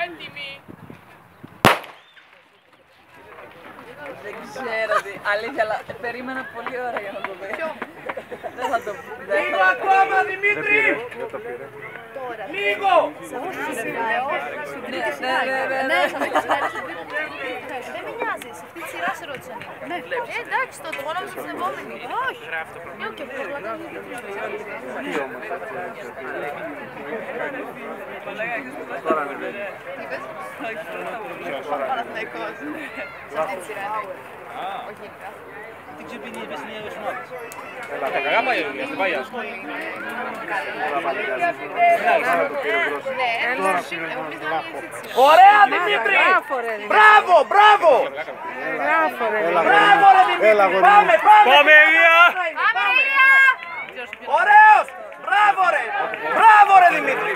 Έντιμη! Δεν ξέρω τι, αλήθεια, αλλά περίμενα πολύ ώρα για να το δω. Δεν θα το πω. Λίγο ακόμα, Δημήτρη! Λίγο! Δεν με νοιάζει, σε αυτή τη σειρά σε ρώτησαν. Εντάξει τότε, εγώ νόμιζα στην επόμενη. Όχι. Λέω και Τώρα είναι. Παναθηναϊκός. Σε αυτή τη σειρά είναι. Όχι γενικά. Τι ξεπινεί, είπες είναι οι ομάδες. Καλά πάει, στην πάγια. Ωραία, Δημήτρη! Μπράβο, μπράβο! Μπράβο, ρε Δημήτρη! Πάμε, πάμε! Πάμε, Ηλία! Ωραίος! Μπράβο, ρε! Μπράβο, ρε Δημήτρη!